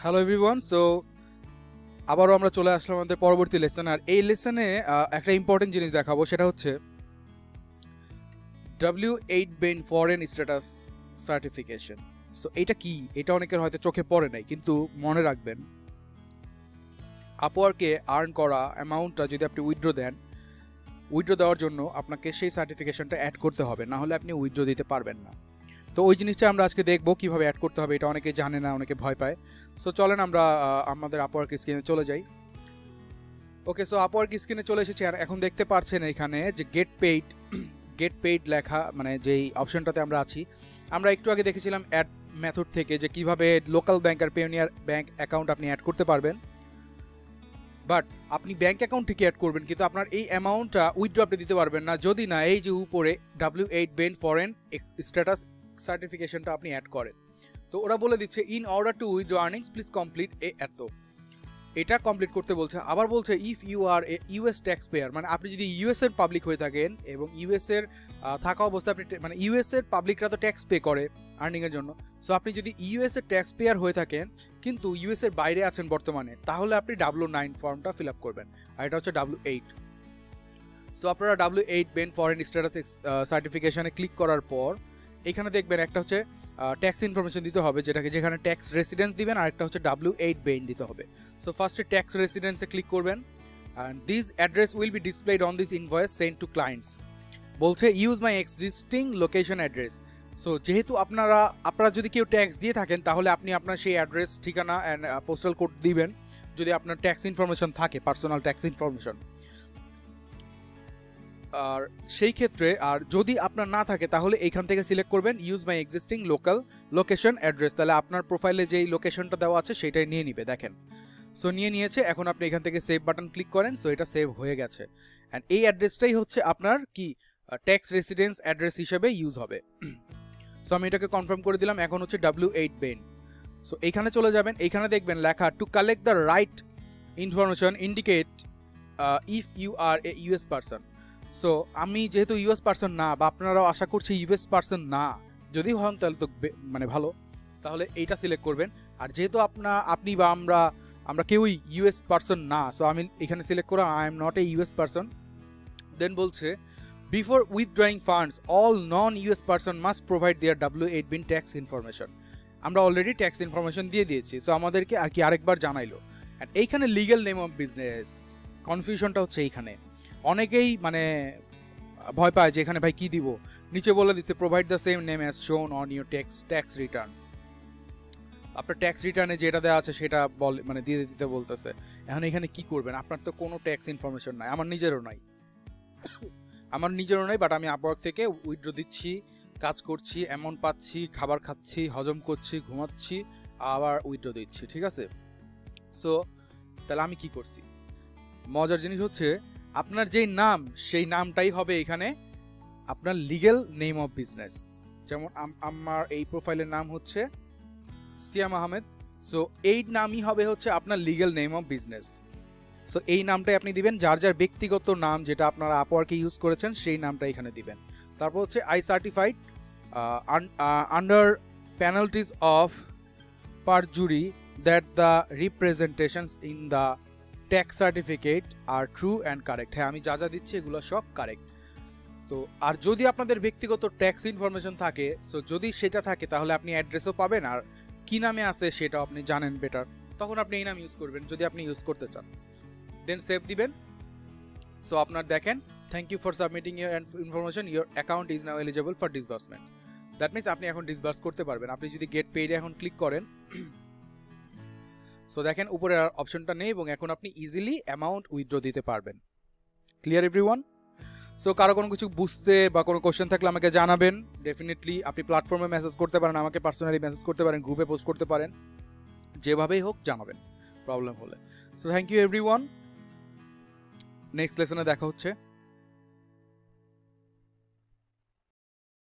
Hello everyone. So আবারও আমরা চলে আসলাম আমাদের পরবর্তী লেসন। আর এই লেসনে একটা ইম্পর্টেন্ট জিনিস দেখাবো, সেটা হচ্ছে W8 BEN foreign status certification. So এটা কি, এটা অনেকের হয়তো চোখে পড়ে নাই, কিন্তু মনে রাখবেন আপওয়ার্কে আর্ন করা অ্যামাউন্টটা যদি আপনি উইথড্র দেন, উইথড্র দেওয়ার জন্য আপনাকে সেই সার্টিফিকেশনটা অ্যাড করতে হবে, না হলে আপনি উইথড্র দিতে পারবেন না। তো ওই জিনিসটা আমরা আজকে দেখবো কিভাবে অ্যাড করতে হবে। এটা অনেকে জানে না, অনেকে ভয় পায়। সো চলেন আমরা আমাদের আপওয়ার্ক স্ক্রিনে চলে যাই। ওকে, সো আপওয়ার্ক স্ক্রিনে চলে এসেছি। আর এখন দেখতে পাচ্ছেন এখানে যে গেট পেইড লেখা, মানে যেই অপশনটাতে আমরা আছি। আমরা একটু আগে দেখেছিলাম অ্যাড মেথড থেকে যে কিভাবে লোকাল ব্যাংক আর পেওনিয়ার ব্যাংক অ্যাকাউন্ট আপনি অ্যাড করতে পারবেন। বাট আপনি ব্যাংক অ্যাকাউন্ট ঠিকই অ্যাড করবেন, কিন্তু আপনার এই অ্যামাউন্টটা উইথড্র আপনি দিতে পারবেন না যদি না এই যে উপরে W8 বেন ফরেন স্ট্যাটাস সার্টিফিকেশনটা আপনি অ্যাড করেন। তো ওরা বলে দিচ্ছে in order to withdraw earnings please complete এত, এটা কমপ্লিট করতে বলছে। আবার বলছে if you are a US tax payer, মানে আপনি যদি ইউএস এর পাবলিক হয়ে থাকেন এবং ইউএস এর থাকা অবস্থায় আপনি মানে ইউএস এর পাবলিকরা তো ট্যাক্স পে করে আর্নিং এর জন্য। সো আপনি যদি ইউএস এর ট্যাক্স পেয়ার হয়ে থাকেন কিন্তু ইউএস এর বাইরে আছেন বর্তমানে, তাহলে আপনি W9 ফর্মটা ফিল আপ করবেন, আর এটা হচ্ছে W8। সো আপনারা W8 বেন ফরেন স্ট্যাটাস সার্টিফিকেশনে ক্লিক করার পর এখানে দেখবেন একটা হচ্ছে ট্যাক্স ইনফরমেশন দিতে হবে, যেখানে ট্যাক্স রেসিডেন্স দিবেন, আর একটা হচ্ছে W8 বেন দিতে হবে। সো ফার্স্টে ট্যাক্স রেসিডেন্সে ক্লিক করবেন, and this address will be displayed on this invoice send to clients. বলছে use my existing location address. So যেহেতু আপনারা যদি কেউ ট্যাক্স দিয়ে থাকেন, তাহলে আপনি আপনার সেই অ্যাড্রেস, ঠিকানা অ্যান্ড পোস্টাল কোড দিবেন যদি আপনার ট্যাক্স ইনফরমেশন থাকে, পার্সোনাল ট্যাক্স ইনফরমেশন। আর সেই ক্ষেত্রে আর যদি আপনার না থাকে, তাহলে এইখান থেকে সিলেক্ট করবেন use my existing location address. তাহলে আপনার প্রোফাইলে যেই লোকেশনটা দেওয়া আছে সেটাই নিয়ে নিবে, দেখেন। সো নিয়েছে। এখন আপনি এখান থেকে সেভ বাটন ক্লিক করেন। সো এটা সেভ হয়ে গেছে, অ্যান্ড এই অ্যাড্রেসটাই হচ্ছে আপনার কি ট্যাক্স রেসিডেন্স অ্যাড্রেস হিসেবে ইউজ হবে। সো আমি এটাকে কনফার্ম করে দিলাম। এখন হচ্ছে W8 বেন। সো এইখানে চলে যাবেন, এইখানে দেখবেন লেখা to collect the right information indicate if you are a US person. So আমি যেহেতু ইউএস পারসন না, বা আপনারাও আশা করছি ইউএস পারসন না, যদি হন তাহলে তো মানে ভালো, তাহলে এইটা সিলেক্ট করবেন। আর যেহেতু আপনি বা আমরা কেউই ইউএস পারসন না, সো আমি এখানে সিলেক্ট করা I am not a US person. Then বলছে before withdrawing funds all non US person must provide their W8 BEN tax information. আমরা অলরেডি ট্যাক্স ইনফরমেশন দিয়ে দিয়েছি, সো আমাদেরকে আর কি আরেকবার জানাইলো। অ্যান্ড এইখানে লিগ্যাল নেম অফ বিজনেস, কনফিউশনটা হচ্ছে এইখানে। অনেকেই মানে ভয় পায় যে এখানে ভাই কি দিব। নিচে বলে দিচ্ছে provide the same name as শোন অন ইউর ট্যাক্স রিটার্ন। আপনার ট্যাক্স রিটার্নে যেটা দেওয়া আছে সেটা মানে দিয়ে দিতে বলতেছে। এখন এখানে কি করবেন, আপনার তো কোনো ট্যাক্স ইনফরমেশন নাই, আমার নিজেরও নাই, বাট আমি আপওয়ার্ক থেকে উইথড্র দিচ্ছি, কাজ করছি, অ্যামাউন্ট পাচ্ছি, খাবার খাচ্ছি, হজম করছি, ঘুমাচ্ছি, আবার উইথড্র দিচ্ছি, ঠিক আছে। সো তাহলে আমি কি করছি, মজার জিনিস হচ্ছে আপনার যেই নাম সেই নামটাই হবে এখানে আপনার লিগ্যাল নেম অফ বিজনেস। যেমন আমার এই প্রোফাইলের নাম হচ্ছে সিয়াম আহমেদ। সো এই নামই হবে হচ্ছে আপনার legal name of business. So এই নামটাই আপনি দিবেন, যার ব্যক্তিগত নাম যেটা আপনারা আপওয়ার্কে ইউজ করেছেন সেই নামটা এখানে দিবেন। তারপর হচ্ছে I certified under penalties of perjury that the representations in the tax certificate are true and correct. হ্যাঁ, আমি যা দিচ্ছি এগুলো সব কারেক্ট। তো আর যদি আপনাদের ব্যক্তিগত ট্যাক্স ইনফরমেশন থাকে, সো যদি সেটা থাকে তাহলে আপনি অ্যাড্রেসও পাবেন, আর কি নামে আছে সেটাও আপনি জানেন বেটার, তখন আপনি এই নাম ইউজ করবেন যদি আপনি ইউজ করতে চান। দেন সেভ দিবেন। সো আপনার দেখেন thank you for submitting your information, your account is now eligible for disbursement. That means আপনি এখন ডিসবার্স করতে পারবেন। আপনি যদি গেট পেইডে এখন ক্লিক করেন, সো দেখেন উপরে আর অপশনটা নেই, এবং এখন আপনি ইজিলি অ্যামাউন্ট উইথড্র দিতে পারবেন। Clear everyone? সো কারো কোনো কিছু বুঝতে বা কোনো কোশ্চেন থাকলে আমাকে জানাবেন। ডেফিনেটলি আপনি প্ল্যাটফর্মে মেসেজ করতে পারেন, আমাকে পার্সোনালি মেসেজ করতে পারেন, গ্রুপে পোস্ট করতে পারেন, যেভাবেই হোক জানাবেন প্রবলেম হলে। So thank you everyone, next লেসনে দেখা হচ্ছে।